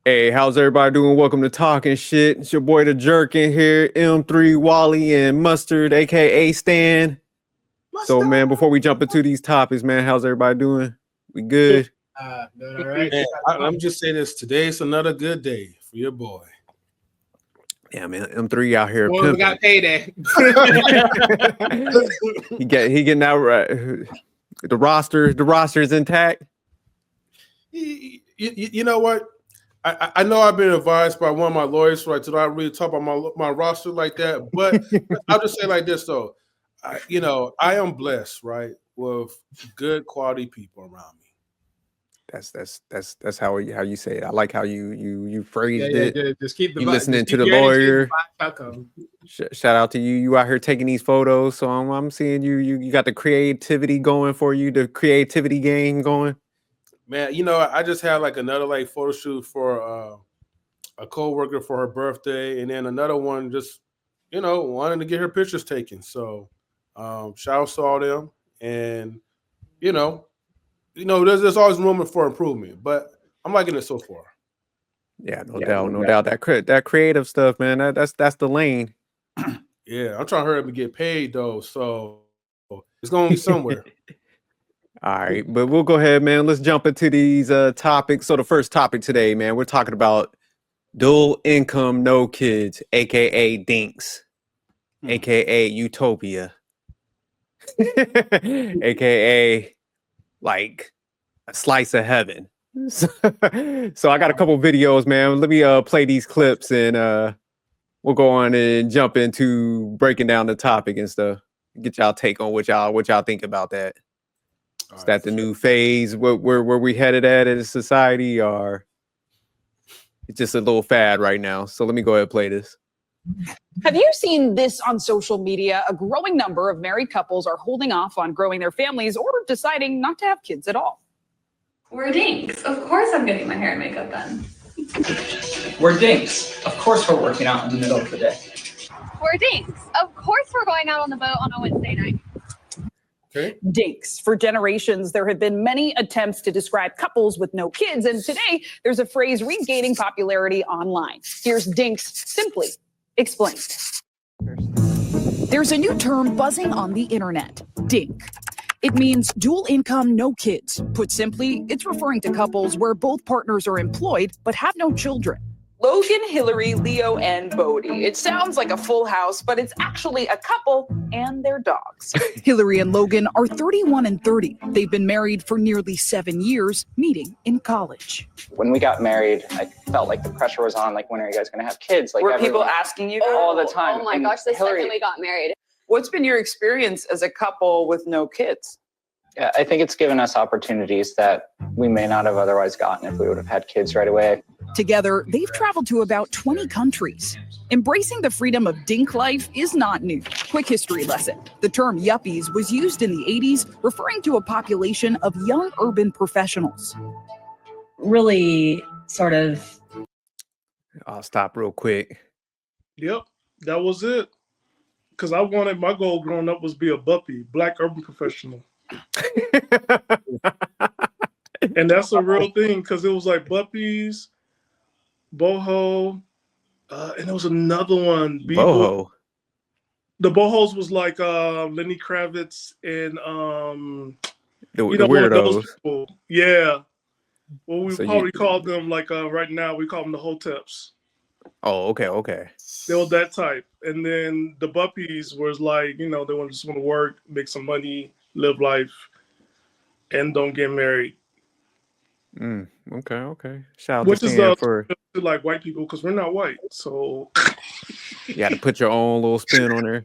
Hey, how's everybody doing? Welcome to Talking Shit. It's your boy the Jerk in here, M3 Wally and Mustard, aka Stan. So, man, before we jump into these topics, man, how's everybody doing? We good? Doing all right. Man, I'm just saying this. Today is another good day for your boy. Yeah, man, M3 out here Well, we got payday. he getting out right. The roster is intact. You know what? I know I've been advised by one of my lawyers to not really talk about my roster like that, but I'll just say like this though. I am blessed, right, with good quality people around me. That's how you say it. I like how you phrased it. Yeah, just keep the you listening to the lawyer. Shout out to you. You out here taking these photos, so I'm seeing you got the creativity going for you, the creativity game going. Man, I just had like another photo shoot for a coworker for her birthday, and then another one just wanting to get her pictures taken. So shout out to all them, and there's always room for improvement, but I'm liking it so far. Yeah, no doubt. That creative stuff, man. That's the lane. Yeah, I'm trying to hurry up and get paid though, so it's going to be somewhere. All right, but we'll go ahead, man. Let's jump into these topics. So the first topic today, man, we're talking about dual income, no kids, aka Dinks, aka Utopia, aka like a slice of heaven. So I got a couple videos, man. Let me play these clips and we'll go on and jump into breaking down the topic and stuff. Get y'all take on what y'all think about that. Is that the new phase where we headed at in society, or it's just a little fad right now? So let me go ahead and play this. Have you seen this on social media? A growing number of married couples are holding off on growing their families or deciding not to have kids at all. We're Dinks. Of course I'm getting my hair and makeup done. We're Dinks. Of course we're working out in the middle of the day. We're Dinks. Of course we're going out on the boat on a Wednesday night. Okay. Dinks. For generations, there have been many attempts to describe couples with no kids, and today there's a phrase regaining popularity online. Here's Dinks simply explained. There's a new term buzzing on the internet, Dink. It means dual income, no kids. Put simply, it's referring to couples where both partners are employed but have no children. Logan, Hillary, Leo, and Bodie. It sounds like a full house, but it's actually a couple and their dogs. Hillary and Logan are 31 and 30. They've been married for nearly 7 years, meeting in college. When we got married, I felt like the pressure was on, like, when are you guys going to have kids? Like, Were people asking you all the time? Oh my gosh, the second we got married. What's been your experience as a couple with no kids? Yeah, I think it's given us opportunities that we may not have otherwise gotten if we would have had kids right away. Together, they've traveled to about 20 countries. Embracing the freedom of Dink life is not new. Quick history lesson. The term yuppies was used in the 80s, referring to a population of young urban professionals. Really sort of... I'll stop real quick. Yep, that was it. Because my goal growing up was be a buppy, black urban professional. And that's a real thing, because it was like Buppies, Boho, and there was another one. Boho. The Bohos was like Lenny Kravitz and the weirdos. Yeah. Well, we probably called them right now we call them the Hoteps. Oh, okay. They were that type. And then the Buppies was like, they just want to work, make some money, live life, and don't get married. Okay. Shout out Which to is for like white people, because we're not white. So you got to put your own little spin on there.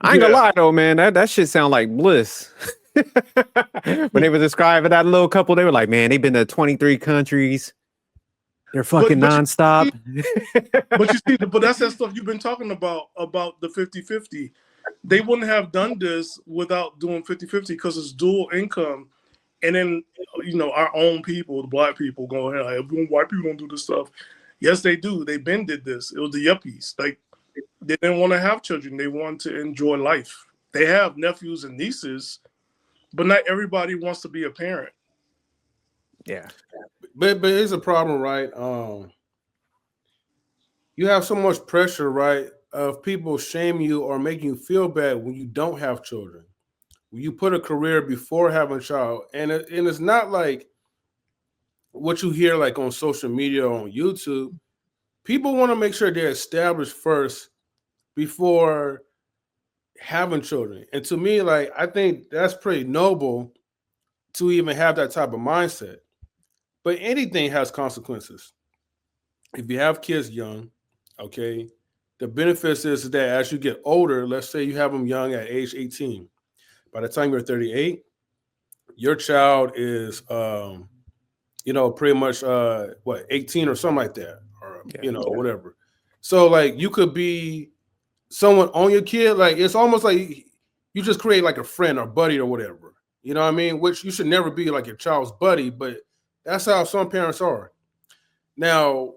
I ain't gonna lie though, man. That shit sound like bliss. When they were describing that little couple, they were like, man, they've been to 23 countries. They're fucking nonstop. But that's that stuff you've been talking about the 50-50. They wouldn't have done this without doing 50-50, because it's dual income. And then, our own people, the black people, going, hey, white people don't do this stuff. Yes, they do. They been did this. It was the yuppies. Like, they didn't want to have children. They want to enjoy life. They have nephews and nieces, but not everybody wants to be a parent. Yeah. But here's a problem, right? you have so much pressure, right, of people shaming you or making you feel bad when you don't have children. When you put a career before having a child, and it's not like what you hear like on social media or on YouTube. People want to make sure they're established first before having children. And to me, like, I think that's pretty noble to even have that type of mindset. But anything has consequences. If you have kids young, okay, the benefits is that as you get older, let's say you have them young at age 18, by the time you're 38, your child is pretty much 18 or something like that, or whatever. So like you could be someone on your kid, like it's almost like you just create like a friend or buddy or whatever. You know what I mean? Which you should never be like your child's buddy, but that's how some parents are. Now,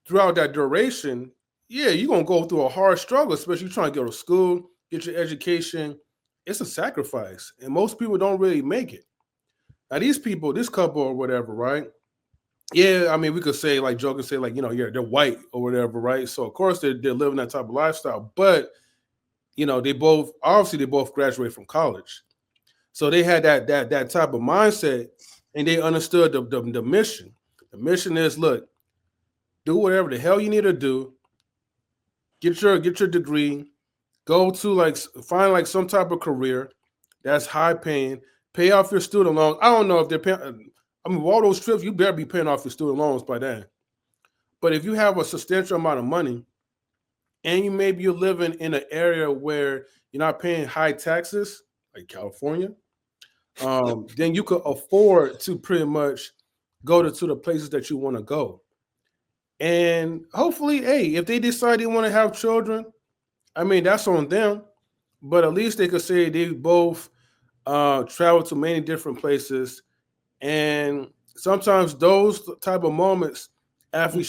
throughout that duration, yeah, you're gonna go through a hard struggle, especially trying to go to school, get your education. It's a sacrifice, and most people don't really make it. Now, these people, this couple or whatever, right? Yeah, I mean, we could say like joke and say like, yeah, they're white or whatever, right? So of course they're living that type of lifestyle, but they both graduated from college, so they had that type of mindset, and they understood the mission. The mission is, look, do whatever the hell you need to do, get your degree, go to like find like some type of career that's high paying, pay off your student loans. I don't know if they're paying. I mean, with all those trips, you better be paying off your student loans by then. But if you have a substantial amount of money, and you're living in an area where you're not paying high taxes, like California, then you could afford to pretty much go to the places that you want to go. And hopefully, hey, if they decide they want to have children, I mean, that's on them. But at least they could say they both travel to many different places. And sometimes those type of moments actually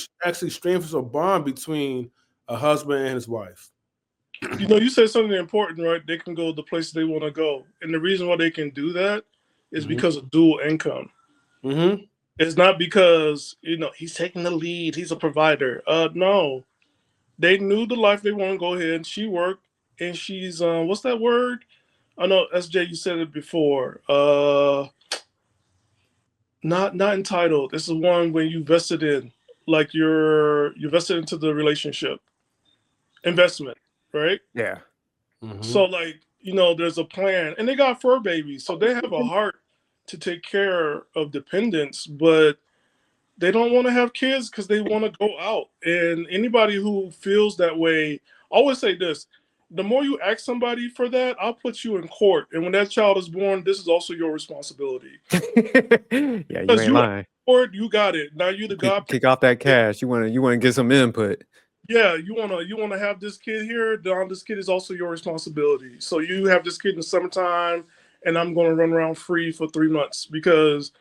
strengthens a bond between a husband and his wife. You said something important, right? They can go the places they want to go. And the reason why they can do that is because of dual income. Mm-hmm. It's not because, he's taking the lead, he's a provider. No. They knew the life they want to go ahead. She worked, and she's, what's that word? I know, SJ, you said it before. Not entitled. This is one when you vested in, like you're vested into the relationship. Investment, right? Yeah. Mm-hmm. So like, there's a plan, and they got fur babies, so they have a heart to take care of dependents, but they don't want to have kids because they want to go out. And anybody who feels that way, I always say this: the more you ask somebody for that, I'll put you in court. And when that child is born, this is also your responsibility. Yeah, you ain't lying. Court, you got it. Now you the god. Kick off that cash. You wanna get some input. Yeah, you wanna have this kid here. Now this kid is also your responsibility. So you have this kid in the summertime, and I'm gonna run around free for 3 months, because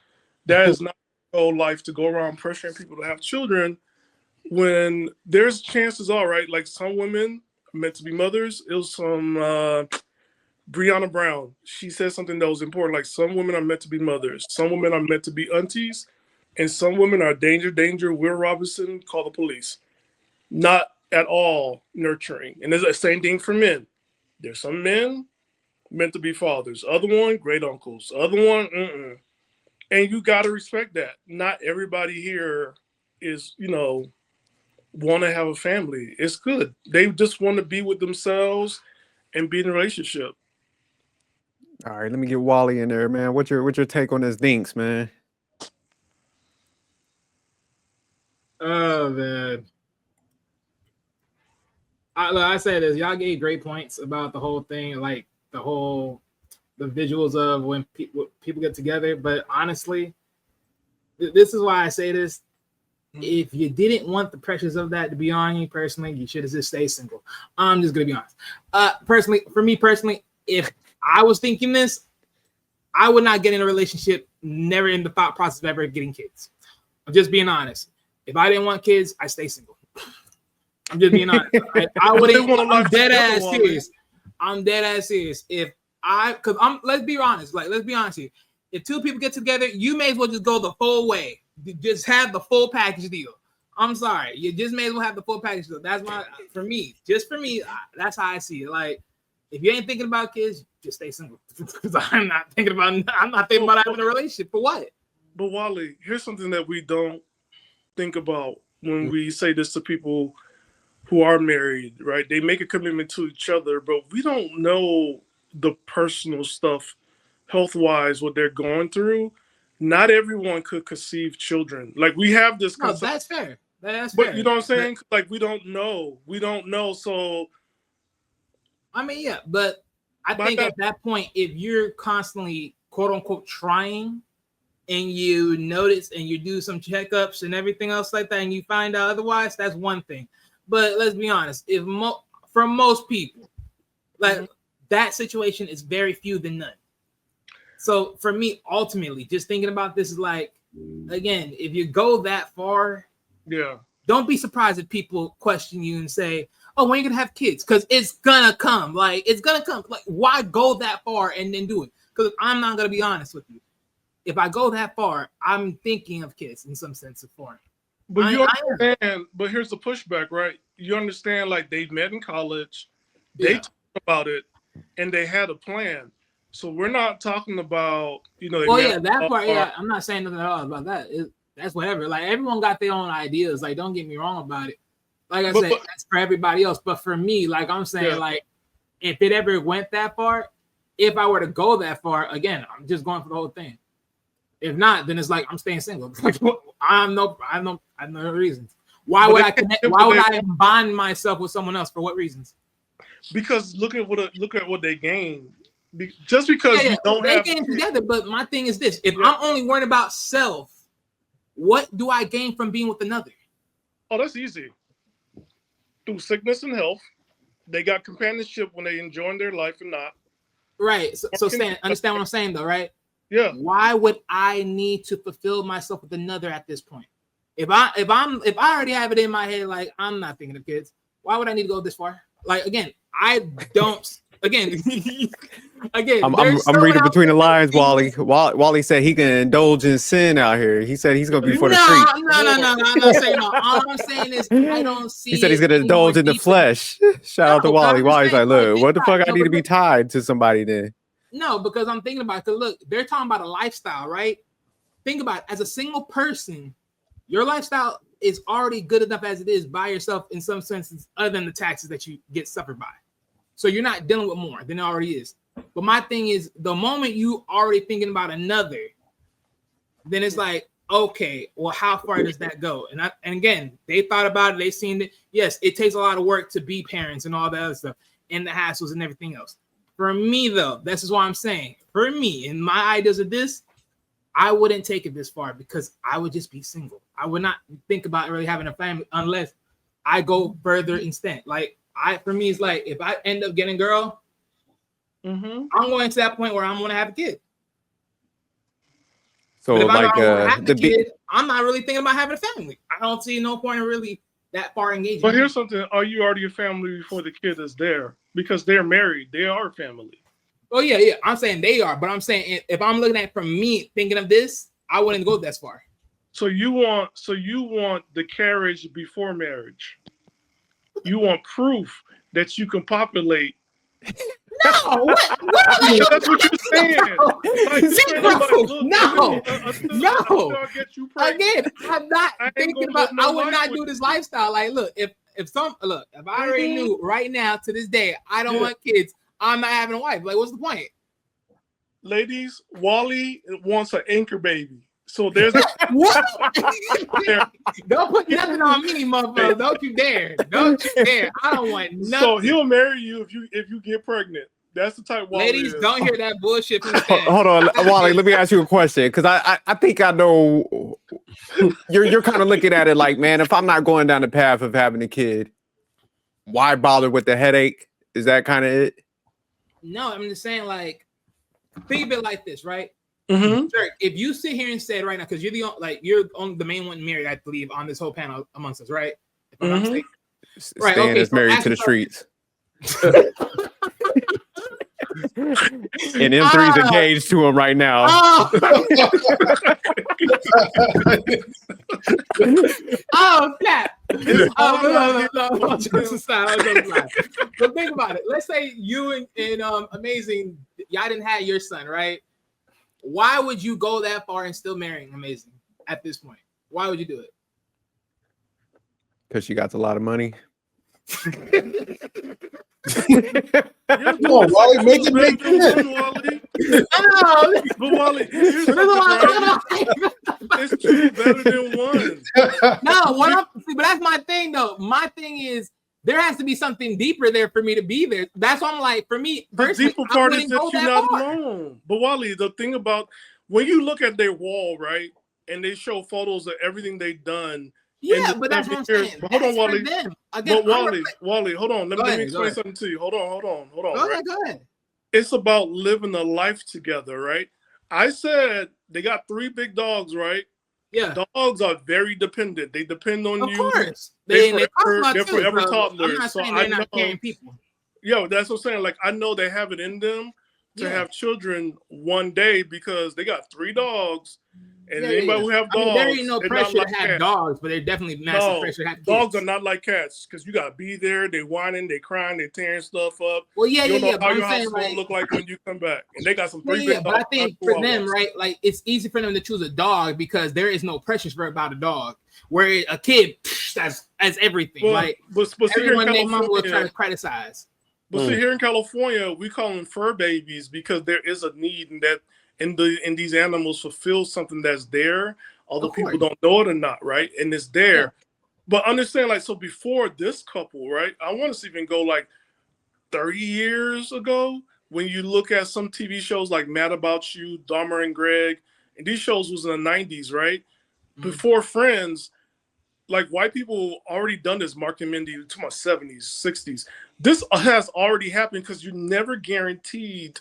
that is not whole life to go around pressuring people to have children when there's chances are, right? Like some women are meant to be mothers. It was some Breonna Brown. She said something that was important. Like some women are meant to be mothers. Some women are meant to be aunties. And some women are danger. Will Robinson, call the police. Not at all nurturing. And there's the same thing for men. There's some men meant to be fathers. Other one, great uncles. Other one, And you got to respect that. Not everybody here is, want to have a family. It's good. They just want to be with themselves and be in a relationship. All right, let me get Wally in there, man. What's your take on this Dinks, man? Oh man. I said this. Y'all gave great points about the whole thing, like the visuals of when people get together. But honestly, this is why I say this. If you didn't want the pressures of that to be on you personally, you should have just stayed single. I'm just gonna be honest. For me personally, if I was thinking this, I would not get in a relationship, never in the thought process of ever getting kids. I'm just being honest. If I didn't want kids, I stay single. I'm just being honest. I wouldn't. I'm dead ass serious. I'm dead ass serious. Let's be honest. Let's be honest here. If two people get together, you may as well just go the full way. Just have the full package deal. I'm sorry. You just may as well have the full package. So that's why, for me, that's how I see it. Like, if you ain't thinking about kids, just stay single. Because I'm not thinking about having a relationship. For what? But Wally, here's something that we don't think about when we say this to people who are married, right? They make a commitment to each other, but we don't know the personal stuff, health-wise, what they're going through. Not everyone could conceive children. Like, we have this No, concept. that's fair. That's But fair. you know what I'm saying? Like, we don't know. So I mean, yeah, but I think at that point, if you're constantly quote unquote trying, and you notice and you do some checkups and everything else like that, and you find out otherwise, that's one thing. But let's be honest, if for most people, like that situation is very few than none. So for me, ultimately, just thinking about this is like, again, if you go that far, yeah, don't be surprised if people question you and say, "Oh, when are you gonna have kids?" Because it's gonna come. Like, it's gonna come. Like, why go that far and then do it? Because I'm not gonna be honest with you. If I go that far, I'm thinking of kids in some sense of form. But you understand, but here's the pushback, right? You understand, like, they met in college, they talked about it, and they had a plan. So we're not talking about, that part, I'm not saying nothing at all about that. That's whatever. Like, everyone got their own ideas. Like, don't get me wrong about it. Like I said, that's for everybody else. But for me, like I'm saying, like, if it ever went that far, if I were to go that far, again, I'm just going for the whole thing. If not, then it's like I'm staying single. Like, I have no reasons. Why would I bond myself with someone else? For what reasons? Because look at what they gain. Just because you don't have gain together. But my thing is this: if I'm only worried about self, what do I gain from being with another? Oh, that's easy. Through sickness and health, they got companionship when they enjoying their life and not. Right. So understand what I'm saying, though, right? Yeah. Why would I need to fulfill myself with another at this point? If I already have it in my head, like, I'm not thinking of kids, why would I need to go this far? Like, again, I don't. Again, I'm reading between the lines. Wally said he can indulge in sin out here. He said he's gonna be for the street. No. I'm not saying no. All I'm saying is I don't see. He said he's gonna indulge in the flesh. Shout out to Wally. Wally's like, look, what the fuck? I need to be tied to somebody then. No, because I'm thinking about it. Cause look, they're talking about a lifestyle, right? Think about it. As a single person, your lifestyle is already good enough as it is by yourself in some senses, other than the taxes that you get suffered by. So you're not dealing with more than it already is. But my thing is, the moment you already thinking about another, then it's like, okay, well, how far does that go? And again, they thought about it. They seen it. Yes, it takes a lot of work to be parents and all that other stuff, and the hassles and everything else. For me, though, this is what I'm saying. For me, in my ideas of this, I wouldn't take it this far because I would just be single. I would not think about really having a family unless I go further instead. Like, for me, it's like if I end up getting a girl, I'm going to that point where I'm going to have a kid. So, but if like, I'm not really thinking about having a family. I don't see no point in really that far engaging. But here's something: are you already a family before the kid is there? Because they're married, they are a family. Oh yeah. I'm saying they are, but I'm saying if I'm looking at from me thinking of this, I wouldn't go that far. So you want the carriage before marriage. You want proof that you can populate. No, what? That's what you're saying. No. Again, I'm not thinking about. I would not do this lifestyle. Like, look, if I already knew right now to this day, I don't want kids. I'm not having a wife. Like, what's the point? Ladies, Wally wants an anchor baby. So there's what? Don't put nothing on me, motherfucker. Don't you dare. Don't you dare. I don't want nothing. So he'll marry you if you get pregnant. That's the type Wally Ladies, is. don't hear that bullshit. Hold on, Wally. Let me ask you a question because I think I know you're kind of looking at it like, man, if I'm not going down the path of having a kid, why bother with the headache? Is that kind of it? No, I'm just saying, like, think of it like this, right? Mm-hmm. Sure, if you sit here and say right now, because you're the main one married, I believe, on this whole panel amongst us, right? If I'm not mistaken. Right. Stan is married to the streets. And M3's engaged to him right now. Oh, snap. No, just aside, but think about it. Let's say you and Amazing, y'all didn't have your son, right? Why would you go that far and still marrying Amazing at this point? Why would you do it? Because she got a lot of money. Come on, Wally, make it make sense. Wally. But Wally, here's something, it's two better than one. No, but that's my thing though. My thing is there has to be something deeper there for me to be there. That's why I'm like, for me, The deeper part is that you're not alone. But Wally, the thing about when you look at their wall, right, and they show photos of everything they've done. Yeah, but that's what I'm saying. But hold on, Wally. Again, but Wally, hold on. Let me explain something to you. Hold on. Go ahead. It's about living a life together, right? I said they got 3 big dogs, right? Yeah. Dogs are very dependent. They depend on you. Of course. They're forever toddlers. I'm not saying so they're not caring people. Yo, that's what I'm saying. Like, I know they have it in them to have children one day because they got 3 dogs. And anybody who have dogs, there ain't no pressure to have dogs, but they're definitely massive pressure to have kids. Dogs are not like cats because you gotta be there. They whining, they crying, they tearing stuff up. Well, you don't know but how I'm your house saying, is gonna look like when you come back. And they got some 3 big dogs. But I think for them, right, like it's easy for them to choose a dog because there is no pressure about a dog. Where a kid, that's everything. Well, like but everyone named mama will try to criticize. But see, here in California, we call them fur babies because there is a need in that in these animals fulfill something that's there. Although people don't know it or not, right? And it's there. Yeah. But understand, like, so before this couple, right? I want to even go like 30 years ago when you look at some TV shows like Mad About You, Dahmer and Greg, and these shows was in the 90s, right? Mm-hmm. Before Friends, like white people already done this, Mark and Mindy, to my 70s, 60s. This has already happened because you never guaranteed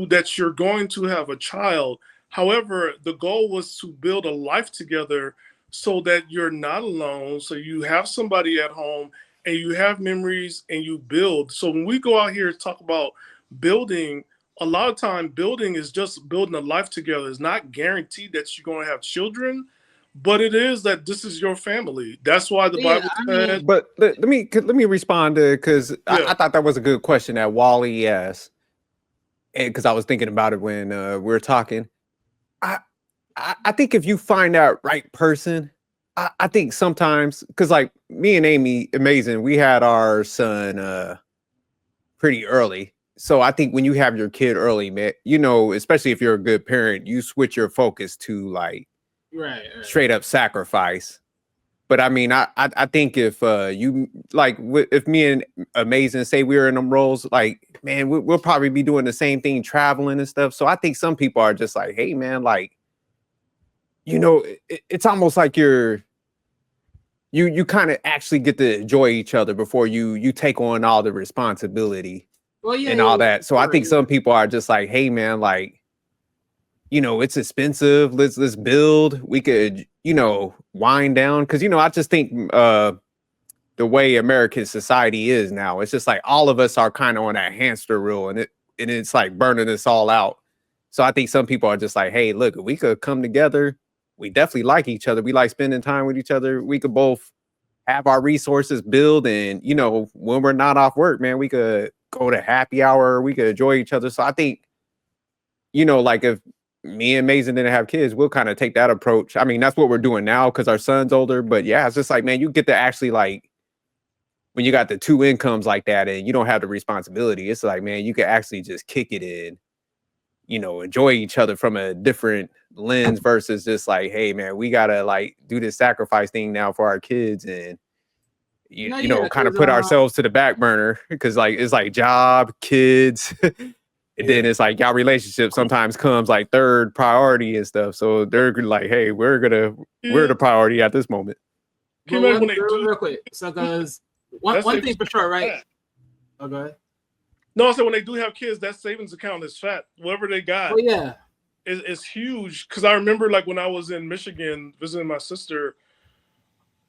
that you're going to have a child. However, the goal was to build a life together so that you're not alone. So you have somebody at home and you have memories and you build. So when we go out here and talk about building, a lot of time building is just building a life together. It's not guaranteed that you're going to have children, but it is that this is your family. That's why the Bible said. But let me respond to because I thought that was a good question that Wally asked, and because I was thinking about it when we were talking. I think if you find that right person, I think sometimes because like me and Amy, Amazing, we had our son pretty early. So I think when you have your kid early, man, you know, especially if you're a good parent, you switch your focus to like straight up sacrifice. But I mean, I think if you like if me and Amazing say we were in them roles, like man, we'll probably be doing the same thing, traveling and stuff. So I think some people are just like, hey man, like, you know, it's almost like you kind of actually get to enjoy each other before you take on all the responsibility and all that. So I think some people are just like, hey man, like, you know, it's expensive. Let's build. We could, you know, wind down. Cause you know, I just think the way American society is now, it's just like all of us are kind of on that hamster wheel and it's like burning us all out. So I think some people are just like, hey, look, we could come together. We definitely like each other. We like spending time with each other. We could both have our resources build. And, you know, when we're not off work, man, we could go to happy hour. We could enjoy each other. So I think, you know, like if me and Mason didn't have kids, we'll kind of take that approach. I mean, that's what we're doing now because our son's older. But yeah, it's just like, man, you get to actually like, when you got the 2 incomes like that and you don't have the responsibility, it's like, man, you can actually just kick it in, you know, enjoy each other from a different lens versus just like, hey man, we gotta like do this sacrifice thing now for our kids and you know, kind of put ourselves to the back burner because like it's like job, kids, and then it's like y'all relationship sometimes comes like third priority and stuff. So they're like, hey, we're the priority at this moment. Real quick, so because one thing for sure, right? Oh, go ahead. No, so when they do have kids, that savings account is fat. Whatever they got, is huge. Because I remember, like when I was in Michigan visiting my sister,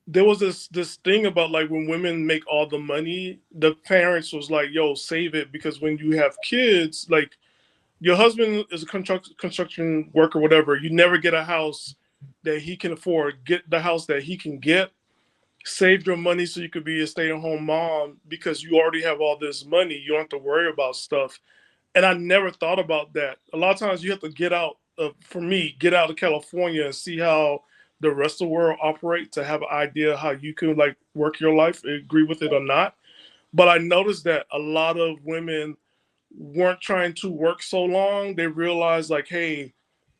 there was this thing about like when women make all the money, the parents was like, "Yo, save it," because when you have kids, like your husband is a construction worker, whatever. You never get a house that he can afford. Get the house that he can get. Save your money so you could be a stay-at-home mom because you already have all this money. You don't have to worry about stuff. And I never thought about that. A lot of times you have to get out of, for me, get out of California and see how the rest of the world operate to have an idea how you can like work your life, agree with it or not. But I noticed that a lot of women weren't trying to work so long. They realized like, hey,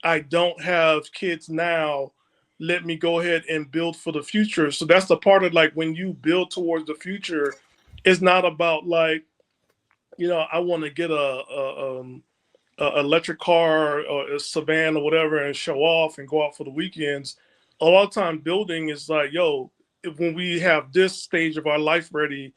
I don't have kids now. Let me go ahead and build for the future. So that's the part of like when you build towards the future, it's not about like, I want to get a electric car or a sedan or whatever and show off and go out for the weekends. A lot of time building is like, yo, when we have this stage of our life ready,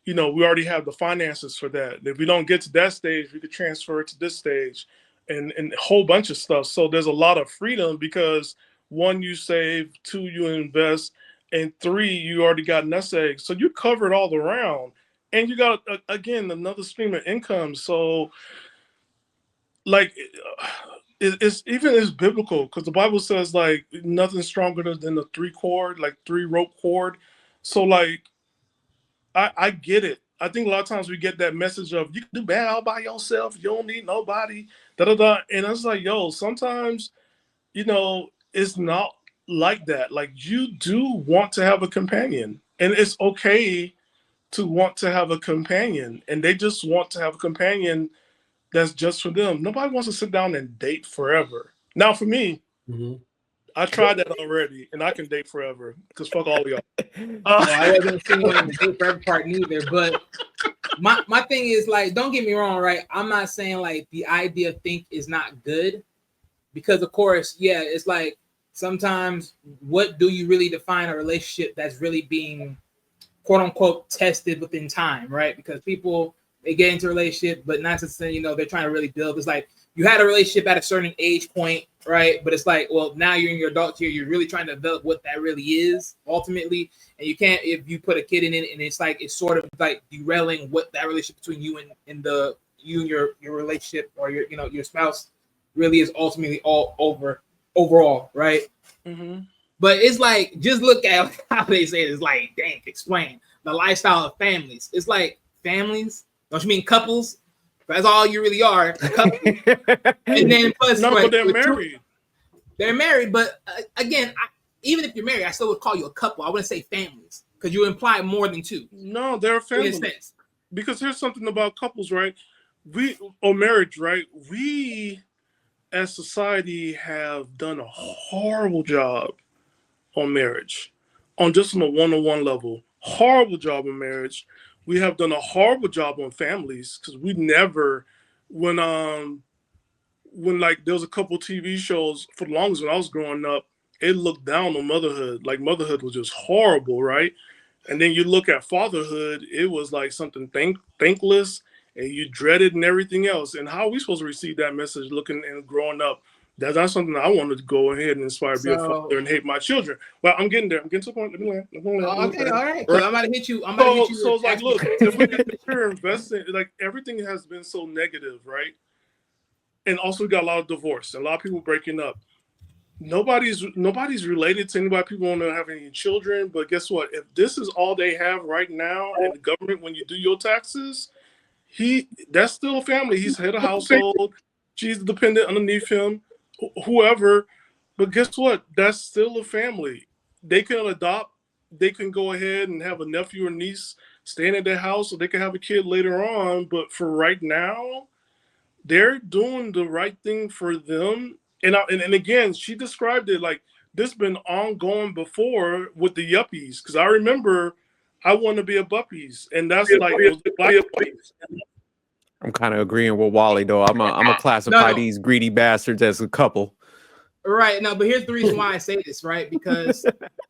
we already have the finances for that. If we don't get to that stage, we could transfer it to this stage and a whole bunch of stuff. So there's a lot of freedom because one, you save, two, you invest, and three, you already got nest eggs. So you covered all around and you got, again, another stream of income. So like it's biblical because the Bible says like nothing stronger than the three rope cord. So like, I get it. I think a lot of times we get that message of you can do bad all by yourself. You don't need nobody. Da da da. And I was like, yo, sometimes, it's not like that. Like you do want to have a companion, and it's okay to want to have a companion. And they just want to have a companion that's just for them. Nobody wants to sit down and date forever. Now, for me, I tried that already, and I can date forever because fuck all of y'all. Well, I wasn't seeing on the date forever part neither, but my thing is like, don't get me wrong, right? I'm not saying like the idea of think is not good because of course, yeah, it's like sometimes what do you really define a relationship that's really being quote unquote tested within time, right? Because people they get into a relationship, but not to say, they're trying to really build. It's like you had a relationship at a certain age point, right? But it's like, well, now you're in your adult year, you're really trying to develop what that really is ultimately. And you can't, if you put a kid in it and it's like, it's sort of like derailing what that relationship between you and your relationship or your spouse really is ultimately all over overall, right? Mm-hmm. But it's like, just look at how they say it. It's like, dang, explain the lifestyle of families. It's like families. Don't you mean couples? That's all you really are. Couples. And then plus, no, but they're married. They're married, but again, even if you're married, I still would call you a couple. I wouldn't say families because you imply more than two. No, they're a family. Because here's something about couples, right? Marriage, right? We, as society, have done a horrible job on marriage, on a one-on-one level. Horrible job on marriage. We have done a horrible job on families because we never, when like there was a couple TV shows for the longest when I was growing up, it looked down on motherhood. Like motherhood was just horrible, right? And then you look at fatherhood, it was like something thankless and you dreaded and everything else. And how are we supposed to receive that message looking and growing up? That's not something I wanted to go ahead and inspire to be a father and hate my children. Well, I'm getting there. I'm getting to the point. Let me land. Okay, all right. I'm about to hit you. So it's like, look, if we're investing, like everything has been so negative, right? And also we got a lot of divorce and a lot of people breaking up. Nobody's related to anybody. People don't have any children. But guess what? If this is all they have right now, and the government, when you do your taxes, that's still a family. He's head of household. She's dependent underneath him. Whoever, but guess what? That's still a family. They can adopt. They can go ahead and have a nephew or niece staying at their house, so they can have a kid later on. But for right now, they're doing the right thing for them. And again, she described it like this been ongoing before with the yuppies. Because I remember I want to be a buppies, and that's like black yuppies. I'm kind of agreeing with Wally though. I'm a classify these greedy bastards as a couple. Right. No, but here's the reason why I say this, right? Because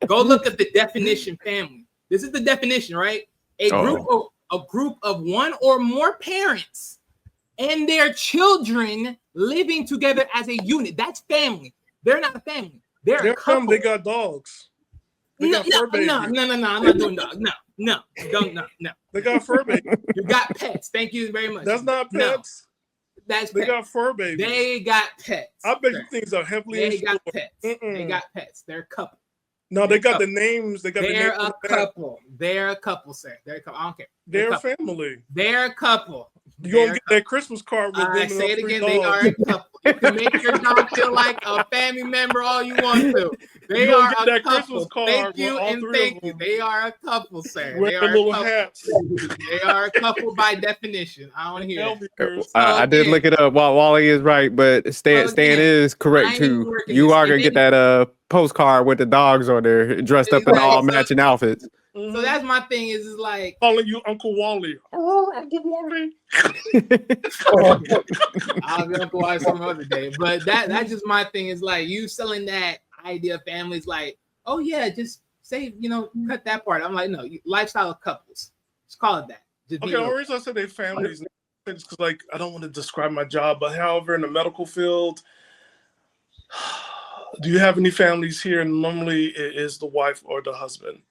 go look at the definition family. This is the definition, right? A group of one or more parents and their children living together as a unit. That's family. They're not a family. They're a couple. They got dogs. They got fur babies. No, I'm not doing dog. No, don't, no. They got fur babies. You got pets. Thank you very much. That's not pets. No, that's they pets. got fur babies. They got pets. I bet you things are heavily They insured. got pets. They got pets. They're a couple. No, they got the names. They're a couple. They're a couple, sir. They're a couple. I don't care. They're a family. They're a couple. You gonna get that Christmas card with them? I say it again. They are a couple. You can make your dog feel like a family member all you want to. They are a couple. Thank you and thank you. They are a couple, sir. Wear the little hats. They are a couple by definition. I don't hear it. I did look it up. Wally is right, but Stan is correct too. You are gonna get that postcard with the dogs on there, dressed up in all matching outfits. So that's my thing. Is like calling you Uncle Wally. Oh, Uncle Wally. I'll be Uncle Wally some other day. But that's just my thing. Is like you selling that idea of families. Like, oh yeah, just say cut that part. I'm like, no, lifestyle of couples. Just call it that. Just okay, the reason I said they families is because like I don't want to describe my job, but however in the medical field. Do you have any families here? Normally it is the wife or the husband.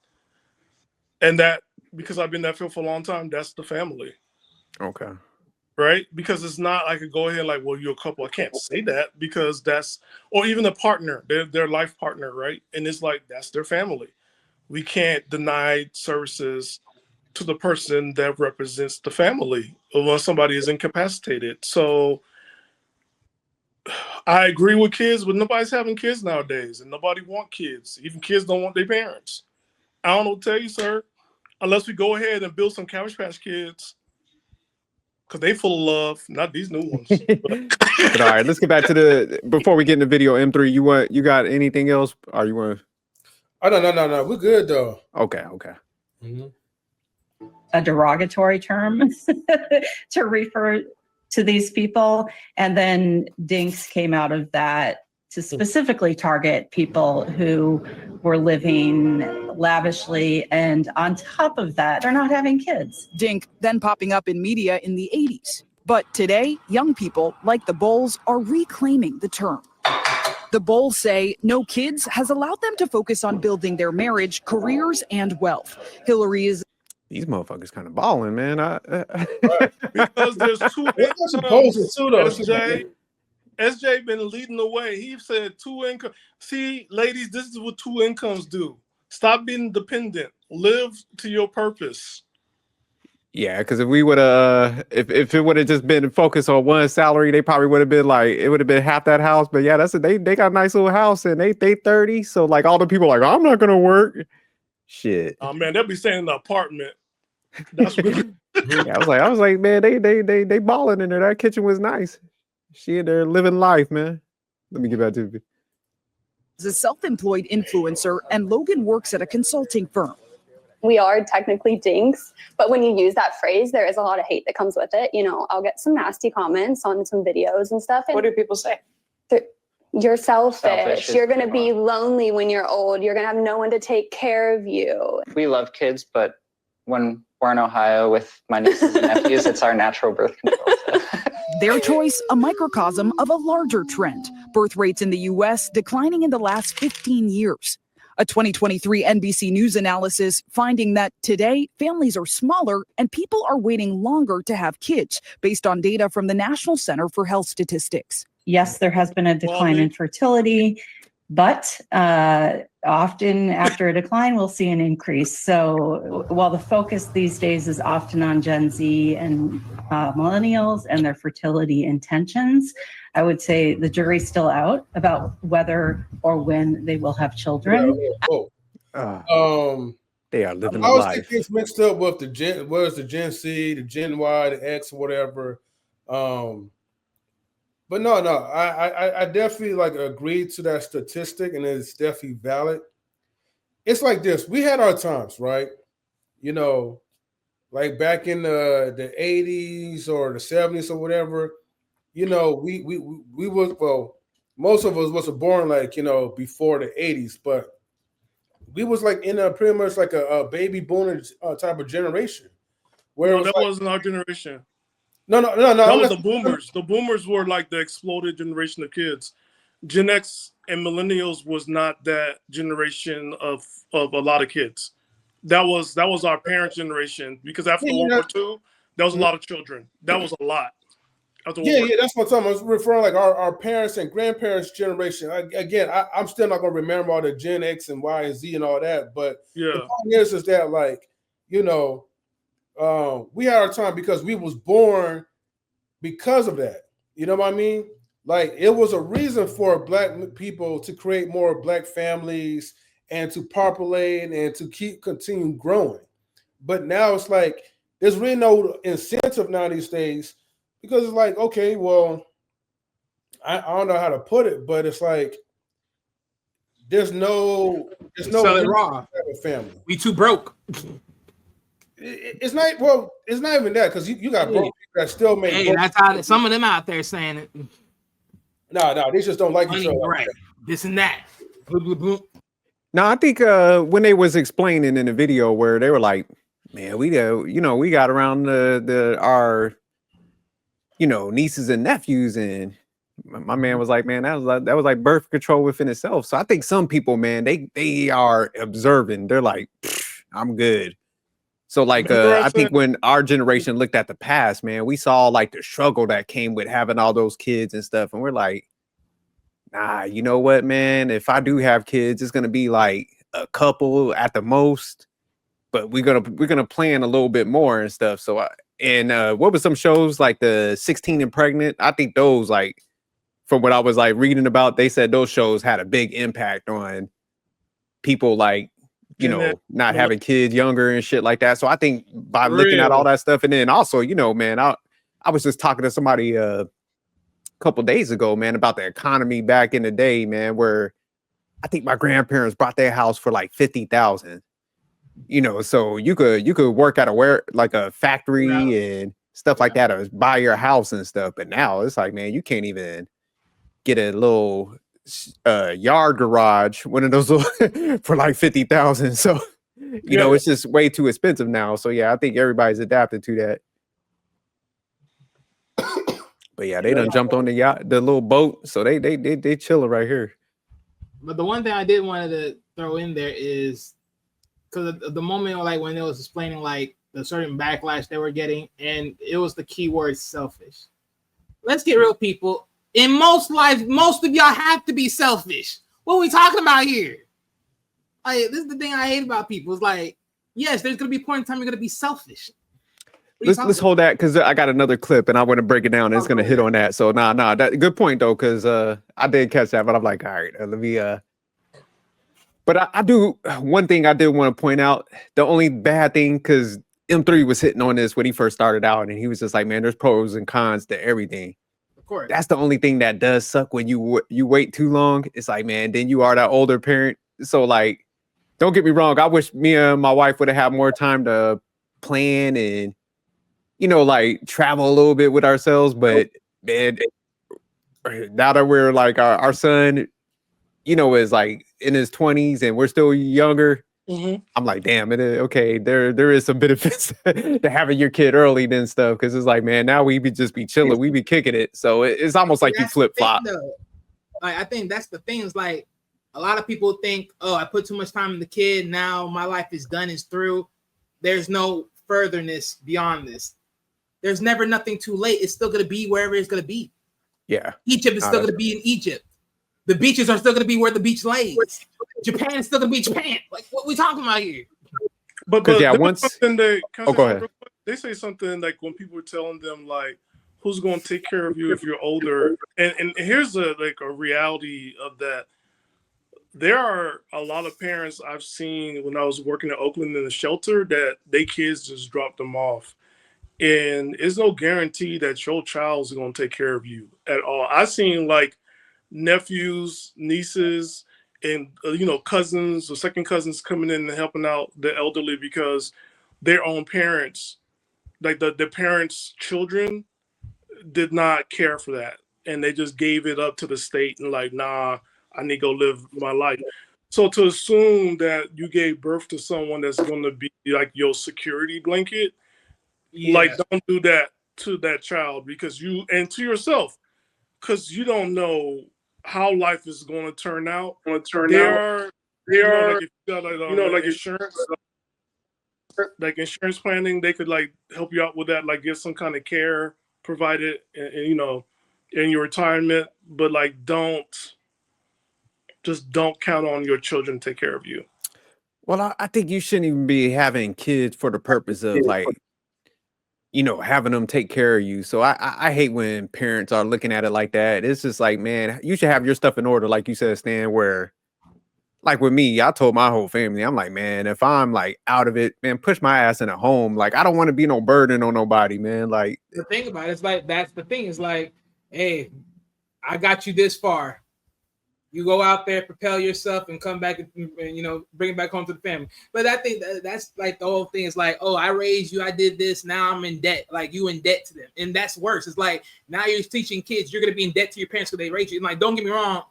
And that, because I've been in that field for a long time, that's the family. Okay. Right? Because it's not, I could go ahead like, well, you're a couple. I can't say that because that's, or even a partner, their life partner, right? And it's like, that's their family. We can't deny services to the person that represents the family when somebody is incapacitated. So I agree with kids, but nobody's having kids nowadays, and nobody want kids. Even kids don't want their parents. I don't know what to tell you, sir. Unless we go ahead and build some Cabbage Patch Kids, because they full of love, not these new ones. But all right, let's get back to before we get in the video. M3, you got anything else? Or you want? Oh no, we're good though. Okay. Mm-hmm. A derogatory term to refer to these people. And then Dinks came out of that to specifically target people who were living lavishly. And on top of that, they're not having kids. Dink then popping up in media in the 80s. But today, young people like the Bulls are reclaiming the term. The Bulls say no kids has allowed them to focus on building their marriage, careers, and wealth. Hillary is these motherfuckers kind of balling, man. Because there's two incomes. SJ been leading the way. He said 2 income. See, ladies, this is what 2 incomes do. Stop being dependent. Live to your purpose. Yeah, because if we would have, if it would have just been focused on one salary, they probably would have been like, it would have been half that house. But yeah, they got a nice little house and they 30. So like all the people like, I'm not gonna work. Shit. Oh man, they'll be staying in the apartment. That's what yeah, I was like, man, they balling in there. That kitchen was nice. She in there living life, man. Let me get back to you. Is a self-employed influencer, and Logan works at a consulting firm. We are technically dinks, but when you use that phrase, there is a lot of hate that comes with it. I'll get some nasty comments on some videos and stuff. And what do people say? You're selfish. You're going to be lonely when you're old. You're going to have no one to take care of you. We love kids, but when we're in Ohio with my nieces and nephews, it's our natural birth control. So. Their choice, a microcosm of a larger trend. Birth rates in the U.S. declining in the last 15 years. A 2023 NBC News analysis finding that today, families are smaller and people are waiting longer to have kids, based on data from the National Center for Health Statistics. Yes, there has been a decline in fertility, but often after a decline, we'll see an increase. So while the focus these days is often on Gen Z and millennials and their fertility intentions, I would say the jury's still out about whether or when they will have children. They are living I always life. get things mixed up with the Gen C, the Gen Y, the X, whatever. But no, I definitely agree to that statistic, and it's definitely valid. It's like this: we had our times, right? Like back in the 80s or the 70s or whatever. We was most of us wasn't born before the 80s, but we was in a pretty much like a baby boomer type of generation. Where that wasn't our generation. No. That was the boomers. The boomers were like the exploded generation of kids. Gen X and millennials was not that generation of a lot of kids. That was our parents' generation, because after World War II, that was a lot of children. That was a lot. Yeah, that's what I'm talking about. I was referring like our parents and grandparents' generation. I'm still not going to remember all the Gen X and Y and Z and all that. But the point is that, like, you know, we had our time because we was born because of that. You know what I mean? Like, it was a reason for Black people to create more Black families and to populate and to continue growing. But now it's like there's really no incentive now these days, because it's like, okay, well, I don't know how to put it, but it's like there's no sell it raw. Family. We too broke. It's not even that, because you got broke people that still make. Hey, that's how some of them out there saying it. No, they just don't like each other. Right. This and that. No, I think when they was explaining in the video where they were like, man, we got around our nieces and nephews, and my man was like, man, that was like birth control within itself. So I think some people, man, they are observing. They're like, I'm good. So like I think when our generation looked at the past, man, we saw like the struggle that came with having all those kids and stuff, and we're like, nah, you know what, man? If I do have kids, it's gonna be like a couple at the most, but we're gonna plan a little bit more and stuff. So what were some shows like the 16 and Pregnant? I think those, like, from what I was like reading about, they said those shows had a big impact on people, like, not having kids younger and shit like that. So I think by looking at all that stuff, and then also, man, I was just talking to somebody a couple days ago, man, about the economy back in the day, man, where I think my grandparents bought their house for like $50,000. So you could work at a factory and stuff like that, or buy your house and stuff. But now it's like, man, you can't even get a little yard garage, one of those for like 50,000. So it's just way too expensive now. So yeah, I think everybody's adapted to that. But yeah, they done jumped on the yacht, the little boat. So they chilling right here. But the one thing I did wanted to throw in there is, because the moment, like, when it was explaining like the certain backlash they were getting, and it was the keyword selfish. Let's get real, people. In most life, most of y'all have to be selfish. What are we talking about here? Like, this is the thing I hate about people. It's like, yes, there's gonna be a point in time you're gonna be selfish. Let's hold that, because I got another clip and I want to break it down. And it's gonna hit on that. So that good point though, because I did catch that, but I'm like, all right, let me But I do one thing I did want to point out. The only bad thing, because M3 was hitting on this when he first started out, and he was just like, man, there's pros and cons to everything. Of course. That's the only thing that does suck when you wait too long. It's like, man, then you are that older parent. So like, don't get me wrong. I wish me and my wife would have had more time to plan and, like, travel a little bit with ourselves. But man, now that we're like our son, is like in his 20s and we're still younger. Mm-hmm. I'm like, damn, okay, there is some benefits to having your kid early and stuff, because it's like, man, now we be chilling, we be kicking it. So it's almost like you flip flop. Like, I think that's the thing. Is like, a lot of people think, oh, I put too much time in the kid, now my life is done, is through. There's no furtherness beyond this. There's never nothing too late. It's still gonna be wherever it's gonna be. Yeah, Egypt is still gonna be in Egypt. The beaches are still going to be where the beach lays. Japan is still going to be Japan. Like, what we talking about here? But yeah, go ahead. They say something like, when people are telling them like, who's going to take care of you if you're older? And here's a reality of that. There are a lot of parents I've seen when I was working in Oakland in the shelter that their kids just dropped them off. And there's no guarantee that your child is going to take care of you at all. I've seen like nephews, nieces, and cousins or second cousins coming in and helping out the elderly because their own parents, like the parents' children, did not care for that, and they just gave it up to the state and like, nah, I need to go live my life. So to assume that you gave birth to someone that's going to be like your security blanket, like, don't do that to that child, because and to yourself, because you don't know how life is going to turn out. Like if you got like insurance, like insurance planning, they could like help you out with that, like get some kind of care provided, and in your retirement. But like, don't count on your children to take care of you. Well, I think you shouldn't even be having kids for the purpose of like, having them take care of you. So I hate when parents are looking at it like that. It's just like, man, you should have your stuff in order, like you said, Stan, where like with me, I told my whole family, I'm like, man, if I'm like out of it, man, push my ass in a home. Like, I don't want to be no burden on nobody, man. Like, the thing about it is like, that's the thing is like, hey, I got you this far. You go out there, propel yourself, and come back and bring it back home to the family. But I think that's like the whole thing is like, oh, I raised you, I did this, now I'm in debt. Like you in debt to them, and that's worse. It's like now you're teaching kids you're gonna be in debt to your parents because they raised you. And like, don't get me wrong,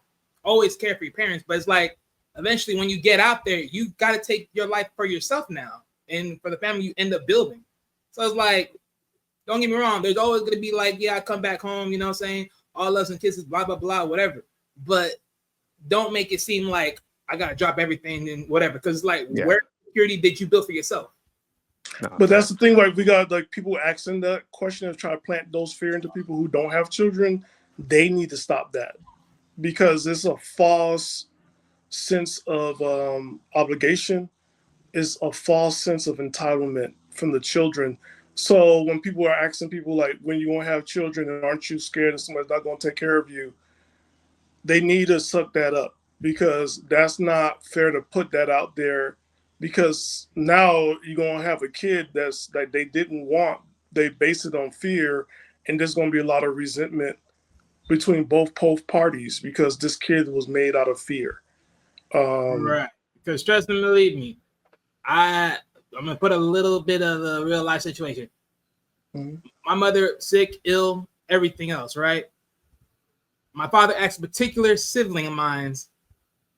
always care for your parents, but it's like eventually when you get out there, you got to take your life for yourself now, and for the family you end up building. So it's like, don't get me wrong, there's always gonna be like, yeah, I come back home, you know what I'm saying, all loves and kisses, blah blah blah, whatever. But don't make it seem like I gotta drop everything and whatever, because like, where security did you build for yourself? But that's the thing, like we got like people asking that question and try to plant those fear into people who don't have children. They need to stop that, because it's a false sense of obligation. It's a false sense of entitlement from the children. So when people are asking people like, when you won't have children and aren't you scared that somebody's not going to take care of you, they need to suck that up, because that's not fair to put that out there, because now you're going to have a kid that's that they didn't want. They base it on fear, and there's going to be a lot of resentment between both parties because this kid was made out of fear. Right. Because trust me, believe me, I'm going to put a little bit of the real life situation. Mm-hmm. My mother, sick, ill, everything else, right? My father asked a particular sibling of mine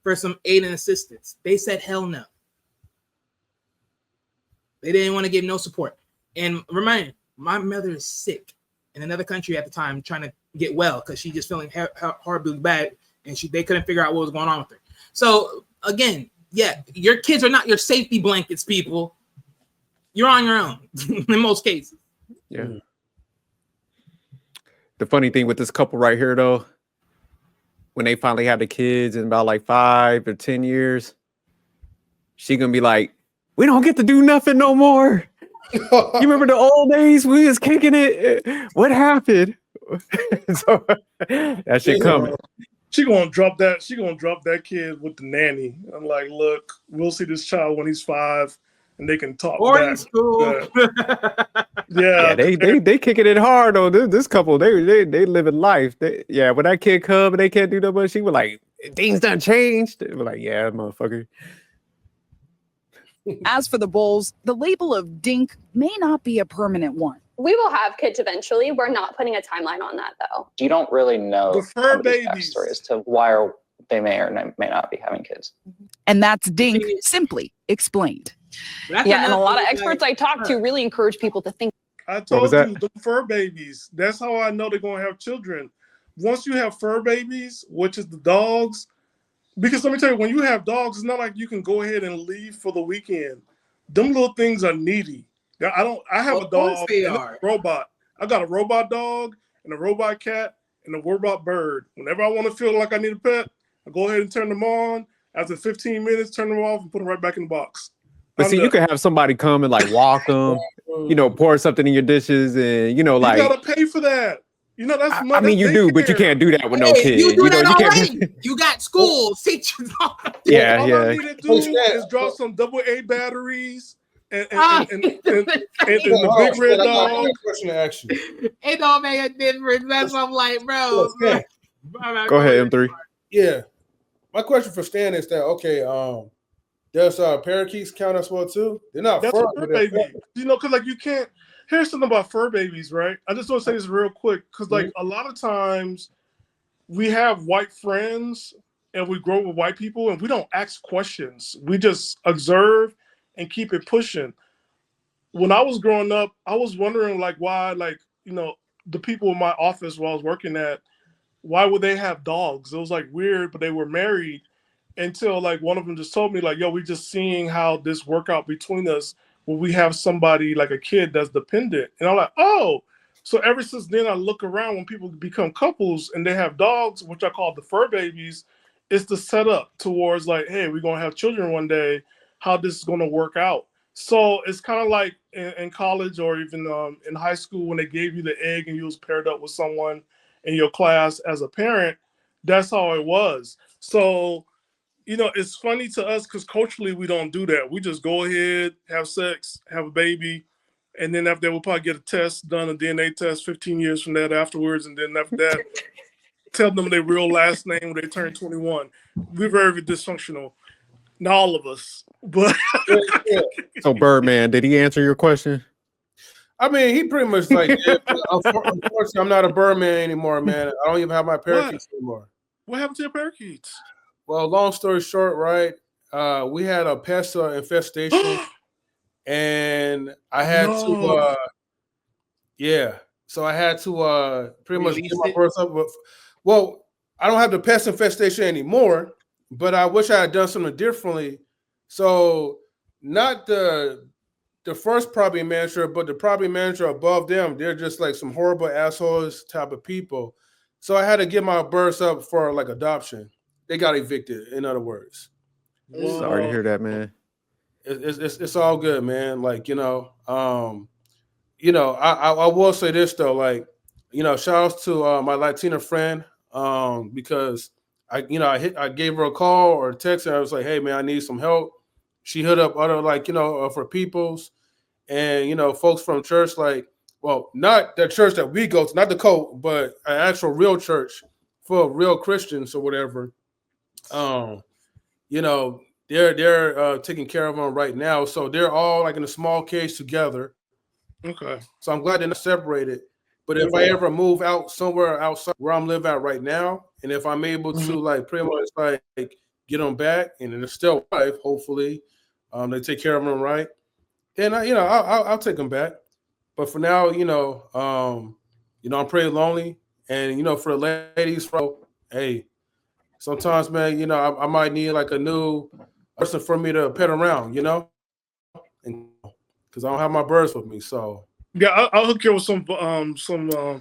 for some aid and assistance. They said, hell no. They didn't want to give no support. And remind, my mother is sick in another country at the time, trying to get well because she's just feeling horribly bad, and they couldn't figure out what was going on with her. So again, yeah, your kids are not your safety blankets, people. You're on your own in most cases. Yeah. The funny thing with this couple right here, though, when they finally have the kids in about like 5 or 10 years, she gonna be like, we don't get to do nothing no more. You remember the old days? We was kicking it. What happened? So that shit coming. She gonna drop that. She gonna drop that kid with the nanny. I'm like, look, we'll see this child when he's 5, and they can talk boarding school. Yeah, they kicking it hard though. This couple, they living life. When that kid come and they can't do that much, she was like, things done changed. They were like, yeah, motherfucker. As for the Bulls, the label of Dink may not be a permanent one. We will have kids eventually. We're not putting a timeline on that, though. You don't really know the fur babies as to why they may or may not be having kids. And that's Dink simply explained. Yeah, and a lot of experts I talk to really encourage people to think. I told you, the fur babies. That's how I know they're going to have children. Once you have fur babies, which is the dogs, because let me tell you, when you have dogs, it's not like you can go ahead and leave for the weekend. Them little things are needy. I have a dog and a robot. I got a robot dog and a robot cat and a robot bird. Whenever I want to feel like I need a pet, I go ahead and turn them on. After 15 minutes, turn them off and put them right back in the box. But see, you can have somebody come and like walk them, pour something in your dishes, and like you gotta pay for that. That's I mean, you do, but you can't do that with no kid. You do that already. You got schools, teachers. All I need to do is drop some AA batteries and the big red dog. Question to ask you. It don't make a difference. That's what I'm like, bro. Go ahead, M3. Yeah, my question for Stan is that does parakeets count as well too? They're not fur baby. Because like you can't. Here's something about fur babies, right? I just want to say this real quick, because like a lot of times we have white friends and we grow with white people and we don't ask questions. We just observe and keep it pushing. When I was growing up, I was wondering like why, the people in my office where I was working at, why would they have dogs? It was like weird, but they were married until like one of them just told me like, yo, we just seeing how this work out between us when we have somebody like a kid that's dependent. And I'm like, oh, so ever since then I look around when people become couples and they have dogs, which I call the fur babies, it's the setup towards like, hey, we're gonna have children one day, how this is gonna work out. So it's kind of like in college or even in high school when they gave you the egg and you was paired up with someone in your class as a parent. That's how it was. So, you know, it's funny to us because culturally we don't do that. We just go ahead, have sex, have a baby, and then after that we'll probably get a test done, a DNA test 15 years from that afterwards, and then after that, tell them their real last name when they turn 21. We're very dysfunctional. Not all of us, but So Birdman, did he answer your question? I mean, he pretty much like, yeah, unfortunately, I'm not a Birdman anymore, man. I don't even have my parakeets anymore. What happened to your parakeets? Well, long story short, right? We had a pest infestation, and I had to, yeah. So I had to pretty much get my birds up. Well, I don't have the pest infestation anymore, but I wish I had done something differently. So not the first property manager, but the property manager above them, they're just like some horrible assholes type of people. So I had to get my birds up for like adoption. They got evicted, in other words. Whoa. Sorry to hear that, man. It's all good, man. Like, I will say this though, like, shout outs to my Latina friend, because I gave her a call or a text and I was like, hey man, I need some help. She hit up other for peoples and folks from church, like, well, not the church that we go to, not the cult, but an actual real church for real Christians or whatever. They're taking care of them right now. So they're all like in a small cage together. Okay. So I'm glad they're not separated. But if I ever move out somewhere outside where I'm living at right now, and if I'm able to like pretty much like get them back and they're still alive, hopefully, they take care of them right, then I'll take them back. But for now, I'm pretty lonely, and for the ladies, hey, sometimes, man, I might need like a new person for me to pet around, and because I don't have my birds with me, so. Yeah, I'll hook you with some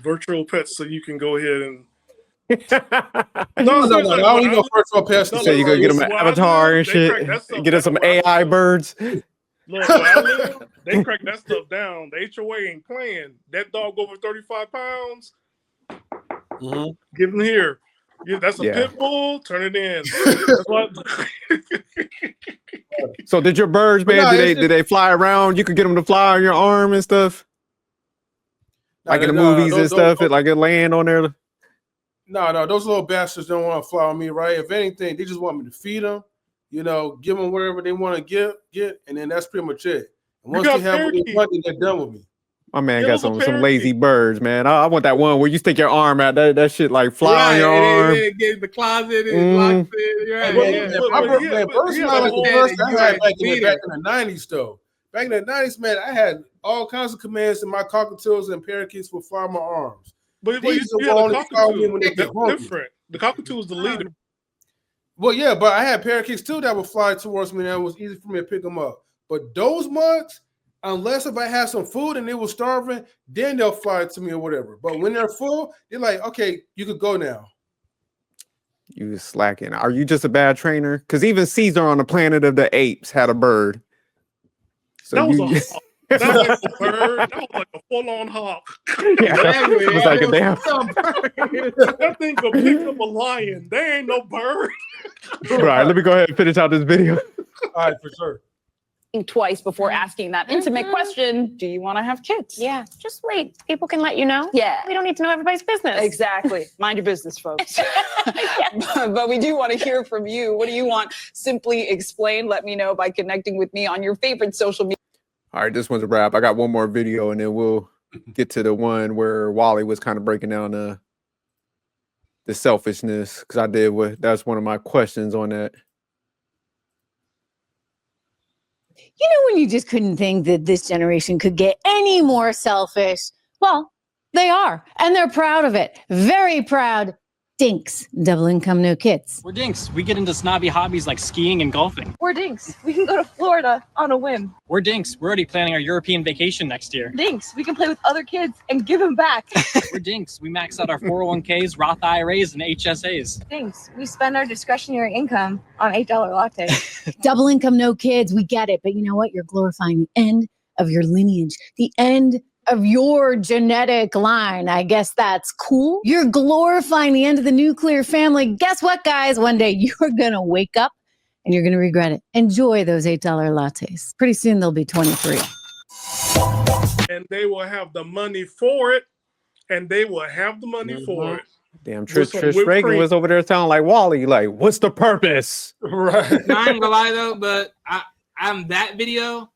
virtual pets so you can go ahead and. No, I don't need no virtual pets. So you go get them an avatar and shit. Get us some AI birds. Look, where I live, they crack that stuff down. The HOA ain't playing. That dog over 35 pounds. Give him here. Yeah, that's a pit bull. Turn it in. So did your birds, man? Did they fly around? You could get them to fly on your arm and stuff, like in the movies and stuff. Like it land on there. No, those little bastards don't want to fly on me, right? If anything, they just want me to feed them, give them whatever they want to get, and then that's pretty much it. And once they have what they want, they're done with me. My man got some lazy birds, man. I want that one where you stick your arm out. That shit like fly on your arm. Get in the closet and locks it. Birds not like the first I had back in the 90s, though. Back in the 90s, man, I had all kinds of commands, and my cockatoos and parakeets would fly on my arms. But you have a cockatoo. That's different. The cockatoo is the leader. Well, yeah, but I had parakeets too that would fly towards me, and it was easy for me to pick them up. But those mugs, unless if I have some food and they were starving, then they'll fly to me or whatever. But when they're full, they're like, okay, you could go now. You slacking. Are you just a bad trainer? Because even Caesar on the Planet of the Apes had a bird. So that was a bird. That was like a full-on hawk. Yeah, it was like a damn. That thing could pick up a lion. There ain't no bird. All right, let me go ahead and finish out this video. All right, for sure. Twice before asking that intimate question, do you want to have kids? Yeah, just wait. People can let you know. Yeah. We don't need to know everybody's business. Exactly. Mind your business, folks. But we do want to hear from you. What do you want? Simply explain. Let me know by connecting with me on your favorite social media. All right, this one's a wrap. I got one more video, and then we'll get to the one where Wally was kind of breaking down the selfishness, because that's one of my questions on that. You know, when you just couldn't think that this generation could get any more selfish? Well, they are, and they're proud of it. Very proud. Dinks, double income, no kids. We're Dinks. We get into snobby hobbies like skiing and golfing. We're Dinks. We can go to Florida on a whim. We're Dinks. We're already planning our European vacation next year. Dinks. We can play with other kids and give them back. We're Dinks. We max out our 401ks, Roth IRAs, and HSAs. Dinks. We spend our discretionary income on $8 lattes. Double income, no kids. We get it. But you know what? You're glorifying the end of your lineage, the end of your genetic line. I guess that's cool. You're glorifying the end of the nuclear family. Guess what, guys? One day you're going to wake up and you're going to regret it. Enjoy those $8 lattes. Pretty soon they'll be 23. And they will have the money for it. And they will have the money for it. Damn, Trish Reagan was over there sounding like Wally. Like, what's the purpose? Right. No, I ain't gonna lie though, but I'm that video.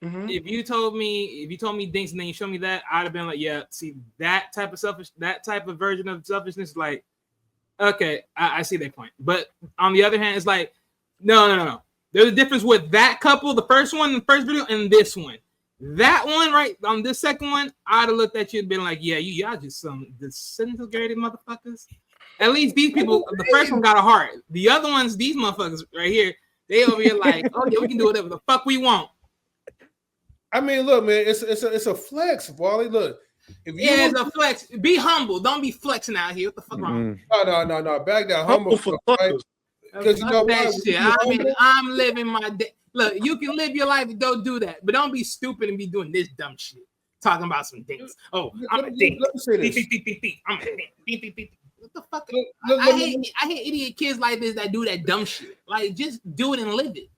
If you told me Dinks and then you showed me that, I'd have been like, yeah, see that type of version of selfishness, like, okay, I see that point. But on the other hand, it's like, no. There's a difference with that couple, the first video, and this one. That one, right, on this second one, I'd have looked at you and been like, yeah, y'all just some disintegrated motherfuckers. At least these people, the first one got a heart. The other ones, these motherfuckers right here, they over here like, oh yeah, we can do whatever the fuck we want. I mean, look, man, it's a flex, Wally. Look, it's a flex. Be humble. Don't be flexing out here. What the fuck wrong? No. Back down, humble for right? Because you know that shit. I'm living my day. Look, you can live your life and don't do that, but don't be stupid and be doing this dumb shit. Talking about some things. Oh, I'm a dink. I'm a dink. What the fuck? I hate idiot kids like this that do that dumb shit. Like, just do it and live it,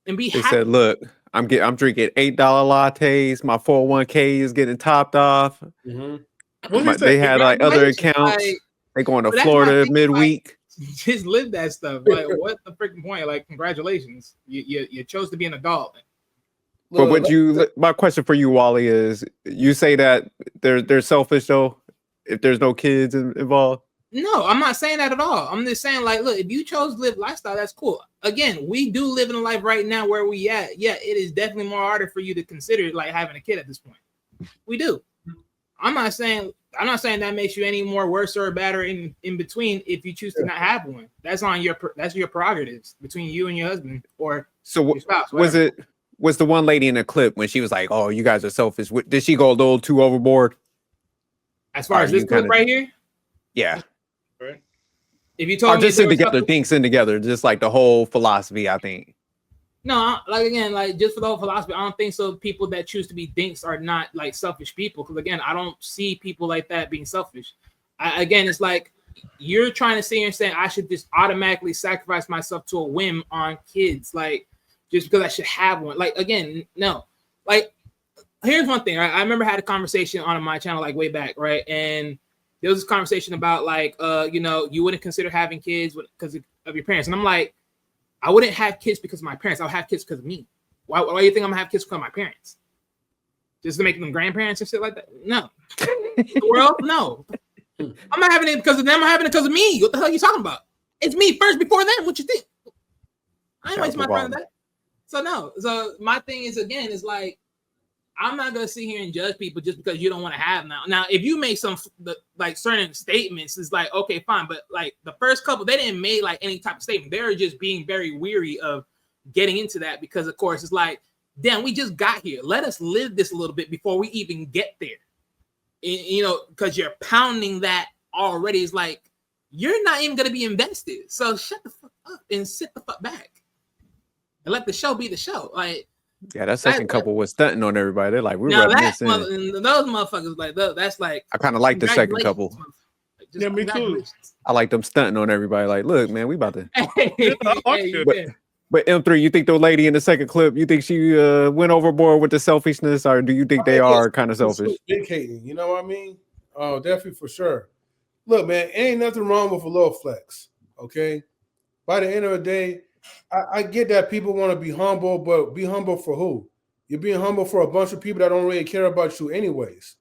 and be happy. They said, look. I'm drinking $8 lattes. My 401k is getting topped off. They had like other accounts. They going to Florida midweek. Like, just live that stuff. Like, what the freaking point? Like, congratulations, you chose to be an adult. But my question for you, Wally, is you say that they're selfish though if there's no kids involved. No, I'm not saying that at all. I'm just saying, like, look, if you chose to live lifestyle, that's cool. Again, we do live in a life right now where we at. Yeah, it is definitely more harder for you to consider like having a kid at this point. We do. I'm not saying that makes you any more worse or better in between if you choose to not have one. That's your prerogatives between you and your husband or your spouse. Was the one lady in the clip when she was like, "Oh, you guys are selfish"? Did she go a little too overboard? As far as this clip right here? Yeah. Right. If you told me just in together, things in together, just like the whole philosophy, I think. No, like again, like just for the whole philosophy, I don't think so. People that choose to be dinks are not like selfish people. Because again, I don't see people like that being selfish. Again, it's like you're trying to sit here and say I should just automatically sacrifice myself to a whim on kids, like just because I should have one. Like again, no. Like here's one thing. Right? I remember I had a conversation on my channel like way back, right? And there was this conversation about like, you wouldn't consider having kids because of your parents. And I'm like, I wouldn't have kids because of my parents. I'll have kids because of me. Why do you think I'm gonna have kids because of my parents? Just to make them grandparents and shit like that? No. The world? No. I'm not having it because of them. I'm having it because of me. What the hell are you talking about? It's me first before them. What you think? I ain't wasting my time on that. So no. So my thing is, again, is like, I'm not gonna sit here and judge people just because you don't want to have now. Now, if you make some like certain statements, it's like okay, fine. But like the first couple, they didn't make like any type of statement. They're just being very weary of getting into that because, of course, it's like, damn, we just got here. Let us live this a little bit before we even get there. Because you're pounding that already. It's like you're not even gonna be invested. So shut the fuck up and sit the fuck back and let the show be the show. Like. Yeah, that second couple was stunting on everybody. They're like, we're reminiscing. Those motherfuckers, like, that's like. I kind of like the second couple. Yeah, me too. I like them stunting on everybody. Like, look, man, we about to. But M3, you think the lady in the second clip, you think she went overboard with the selfishness, or do you think they are kind of selfish? Indicating, you know what I mean? Oh, definitely for sure. Look, man, ain't nothing wrong with a little flex. Okay, by the end of the day. I get that people want to be humble, but be humble for who? You're being humble for a bunch of people that don't really care about you anyways.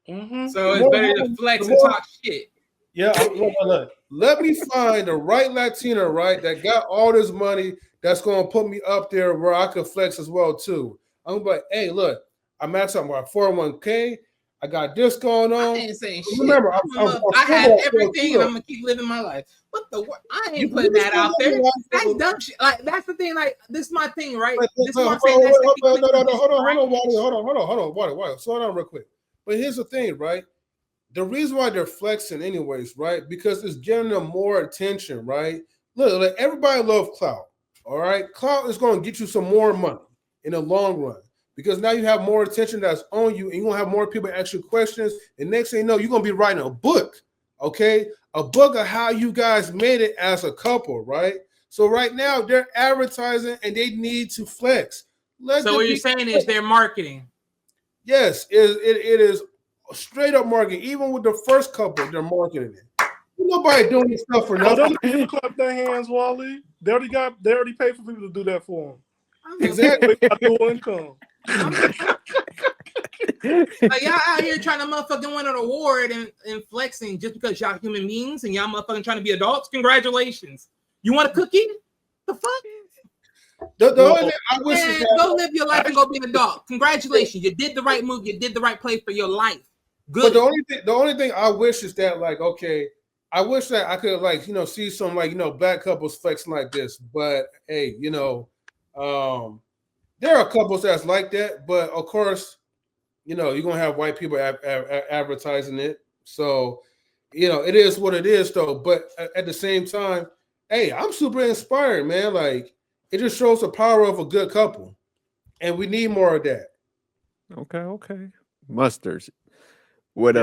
Mm-hmm. So it's better to flex and talk shit. Yeah, look. Let me find the right Latina, right, that got all this money that's going to put me up there where I can flex as well, too. I'm like, hey, look, I max out my 401k. I got this going I on. ain't saying shit. Remember, I have everything, and I'm gonna keep living my life. What the? I ain't putting that out there. That's dumb shit. Like that's the thing. Like this is my thing, right? This is what I'm saying. Hold on, Wally. Slow down real quick. But here's the thing, right? The reason why they're flexing, anyways, right? Because it's giving them more attention, right? Look, like everybody loves clout. All right, clout is going to get you some more money in the long run. Because now you have more attention that's on you, and you're going to have more people ask you questions. And next thing you know, you're going to be writing a book, okay? A book of how you guys made it as a couple, right? So right now, they're advertising, and they need to flex. So what you're saying is they're marketing. Yes, it is straight up marketing. Even with the first couple, they're marketing it. Nobody doing this stuff for nothing. People clap their hands, Wally. They already paid for people to do that for them. Exactly. Dual income. Like y'all out here trying to motherfucking win an award and flexing just because y'all human beings and y'all motherfucking trying to be adults. Congratulations. You want a cookie? The fuck? The only thing I wish Man, is that, go live your life and go be an adult. Congratulations. You did the right move. You did the right play for your life. Good. But the only thing I wish is that, like, okay, I wish that I could, like, see some, like, black couples flexing like this. But hey, there are couples that's like that, but of course, you're gonna have white people advertising it. So, it is what it is, though. But at the same time, hey, I'm super inspired, man. Like, it just shows the power of a good couple, and we need more of that. Okay. Mustards. What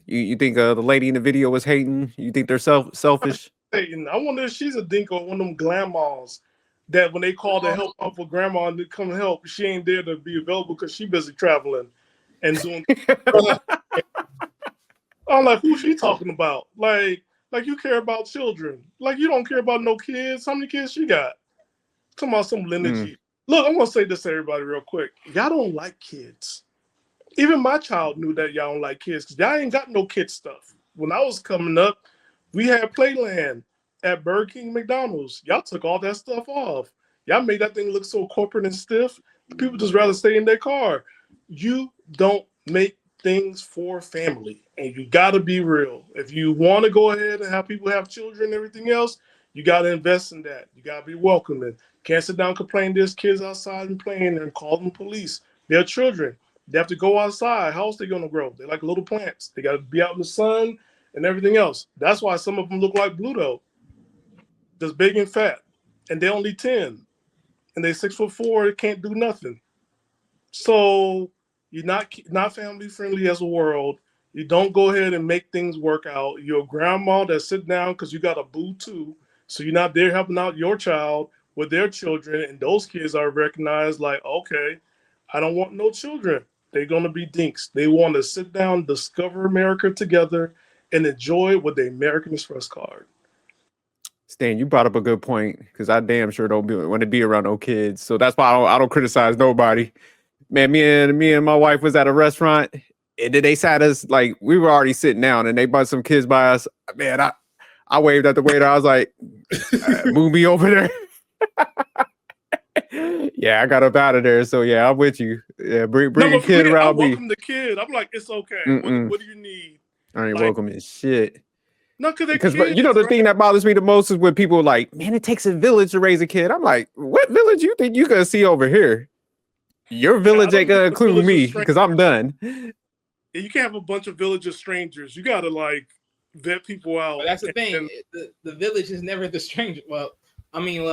you think the lady in the video was hating? You think they're selfish? Hating. I wonder if she's a dink or one of them grandmas that when they call to help out for grandma and to come help, she ain't there to be available because she busy traveling and doing. I'm like, who's she talking about? Like you care about children. Like you don't care about no kids. How many kids she got? Talking about some lineage. Look, I'm gonna say this to everybody real quick. Y'all don't like kids. Even my child knew that y'all don't like kids because y'all ain't got no kid stuff. When I was coming up, we had Playland at Burger King, McDonald's. Y'all took all that stuff off. Y'all made that thing look so corporate and stiff. People just rather stay in their car. You don't make things for family, and you got to be real. If you want to go ahead and have people have children and everything else, you got to invest in that. You got to be welcoming. Can't sit down and complain there's kids outside and playing and call them police. They're children. They have to go outside. How else they going to grow? They're like little plants. They got to be out in the sun and everything else. That's why some of them look like Bluto. Just big and fat. And they're only 10. And they're 6'4", they can't do nothing. So you're not family friendly as a world. You don't go ahead and make things work out. You're a grandma that sit down because you got a boo too. So you're not there helping out your child with their children. And those kids are recognized like, okay, I don't want no children. They're going to be dinks. They want to sit down, discover America together, and enjoy with the American Express card. Stan, you brought up a good point because I damn sure don't want to be around no kids. So that's why I don't criticize nobody. Man, me and my wife was at a restaurant and then they sat us like we were already sitting down and they brought some kids by us. Man, I waved at the waiter. I was like, move me over there. Yeah, I got up out of there. So yeah, I'm with you. Yeah, bring a kid around me. Welcome the kid. I'm like, it's okay. What do you need? I ain't welcoming shit. No, because you know the thing that bothers me the most is when people are like, man, it takes a village to raise a kid. I'm like, what village you think you gonna see over here? Your village ain't gonna include me because I'm done. You can't have a bunch of village of strangers. You gotta like vet people out. But that's the thing. The village is never the stranger. Well,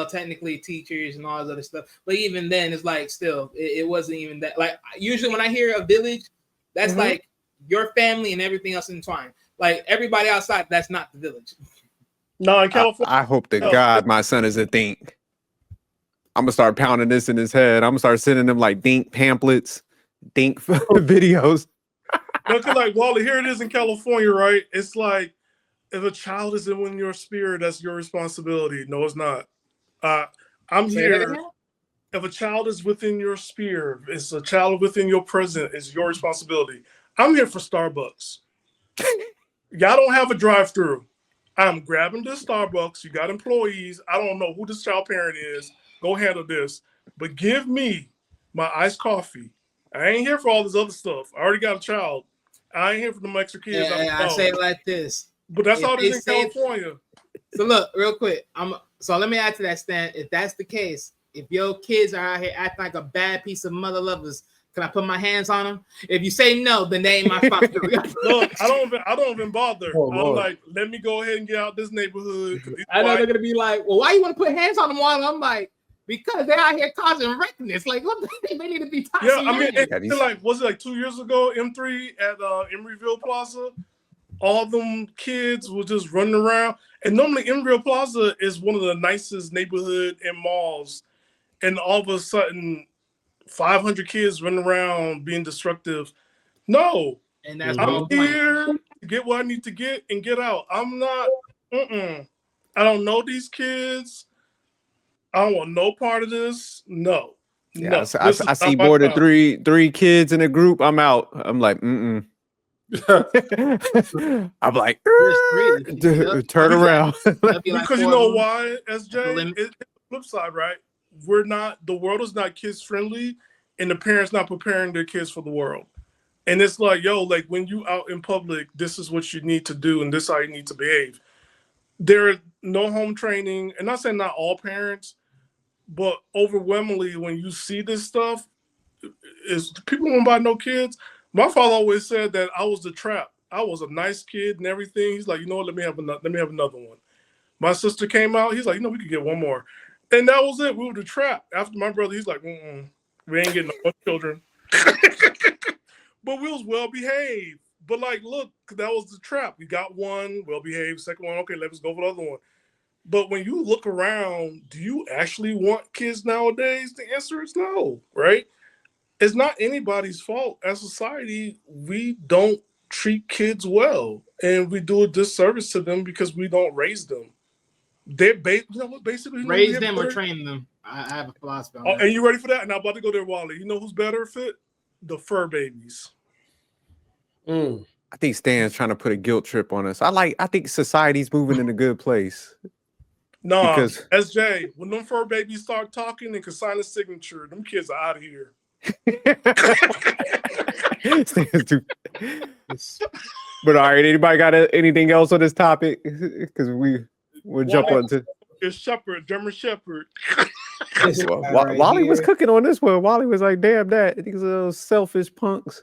technically teachers and all this other stuff. But even then, it's like still, it wasn't even that. Like usually when I hear a village, that's like your family and everything else entwined. Like everybody outside, that's not the village. No, in California. I hope to God my son is a dink. I'm gonna start pounding this in his head. I'm gonna start sending him like dink pamphlets, dink videos. No, because like Wally, here it is in California, right? It's like if a child isn't in your spirit, that's your responsibility. No, it's not. I'm here. If a child is within your sphere, it's a child within your present, it's your responsibility. I'm here for Starbucks. Y'all don't have a drive-through. I'm grabbing this Starbucks. You got employees. I don't know who this child parent is. Go handle this. But give me my iced coffee I ain't here for all this other stuff. I already got a child. I ain't here for them extra kids. I say it like this. But that's If all they this in say- California. So look, real quick. So let me add to that, Stan. If that's the case, if your kids are out here acting like a bad piece of mother lovers, can I put my hands on them? If you say no, then they ain't my father. Look, I don't even bother. Oh, I'm Lord. like, let me go ahead and get out this neighborhood. I know they're gonna be like, well, why you want to put hands on them? While I'm like, because they're out here causing recklessness. Like, what? They need to be taught. Yeah, I mean, Yeah, it's like, was it like 2 years ago, M3 at Emeryville Plaza? All them kids were just running around. And normally Emeryville Plaza is one of the nicest neighborhood and malls. And all of a sudden, 500 kids running around being destructive. No, And that's I'm my whole point. here to get what I need to get and get out. I'm not, I don't know these kids. I don't want no part of this. No. Yeah, No. I This is see not my more than time. three kids in a group. I'm out. I'm like, I'm like, turn around. Because you know why, SJ? It's the flip side, right? The world is not kids friendly, and the parents not preparing their kids for the world. And it's like, yo, like when you out in public, this is what you need to do, and this is how you need to behave. There is no home training, and not saying not all parents, but overwhelmingly when you see this stuff, is people won't buy no kids. My father always said that I was the trap. I was a nice kid and everything. He's like, you know what? Let me have another one. My sister came out. He's like, we could get one more, and that was it. We were the trap. After my brother, he's like, we ain't getting no more children. But we was well behaved. But like, look, that was the trap. We got one, well behaved. Second one, okay, let's go for the other one. But when you look around, do you actually want kids nowadays? The answer is no, right? It's not anybody's fault. As a society, we don't treat kids well, and we do a disservice to them because we don't raise them. They're basically Raise them or train them. I have a philosophy on that. And you ready for that? And I'm about to go there, Wally. You know who's better fit? The fur babies. I think Stan's trying to put a guilt trip on us. I think society's moving in a good place. No, because SJ, when them fur babies start talking and can sign a signature, them kids are out of here. But all right, anybody got anything else on this topic? Because we'll jump on to it's Shepherd, German Shepherd. Wally was cooking on this one. Wally was like, damn that. These little selfish punks.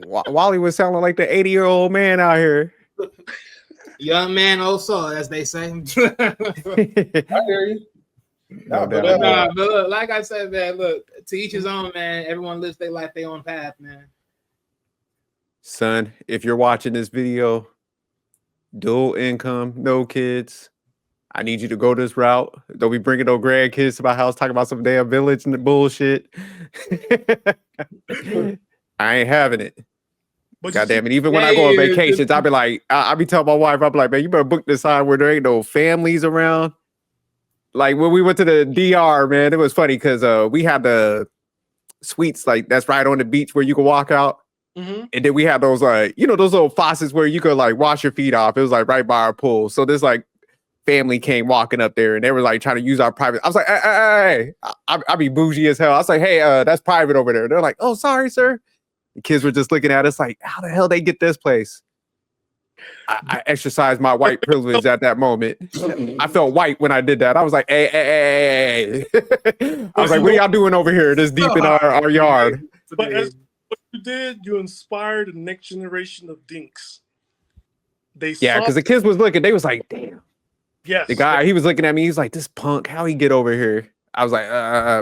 Wally was sounding like the 80-year-old man out here. Young man, old soul, as they say. I hear you. But look, like I said, man, look, to each his own, man. Everyone lives their life, their own path, man. Son, if you're watching this video, dual income, no kids, I need you to go this route. Don't be bringing no grandkids to my house talking about some damn village and the bullshit. I ain't having it. But God damn it. Even when I go on vacations, I'll be like, I'll be telling my wife, I'll be like, man, you better book this time where there ain't no families around. Like when we went to the DR, man, it was funny because we had the suites, like that's right on the beach where you can walk out. Mm-hmm. And then we had those, those little faucets where you could like wash your feet off. It was like right by our pool. So this like family came walking up there and they were like trying to use our private. I was like, hey. I be bougie as hell. I was like, hey, that's private over there. They're like, oh, sorry, sir. The kids were just looking at us like, how the hell they get this place? I exercised my white privilege at that moment. I felt white when I did that. I was like, hey. I was like, what are y'all doing over here this deep in our yard? But as what you did, you inspired the next generation of Dinks. Because the kids was looking, they was like, damn. Yes. The guy, he was looking at me, he's like, this punk, how he get over here? I was like,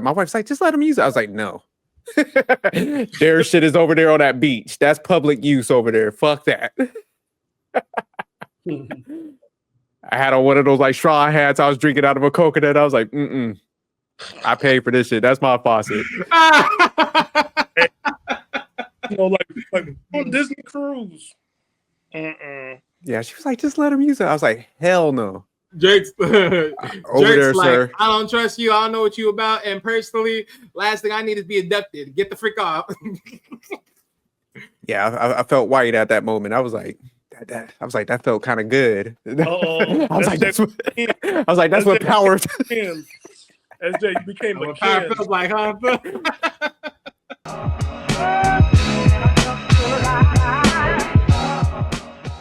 my wife's like, just let him use it. I was like, no. Their shit is over there on that beach. That's public use over there. Fuck that. I had on one of those like straw hats. I was drinking out of a coconut. I was like, I paid for this shit. That's my faucet. Like on Disney cruise. Yeah, she was like, just let him use it. I was like, hell no. Jake's over there, like, sir. I don't trust you. I don't know what you about. And personally, last thing I need is be abducted. Get the freak off. Yeah, I felt white at that moment. I was like, that felt kind of good. I was like, that's what power. SJ, you became a power kid. feels like, huh?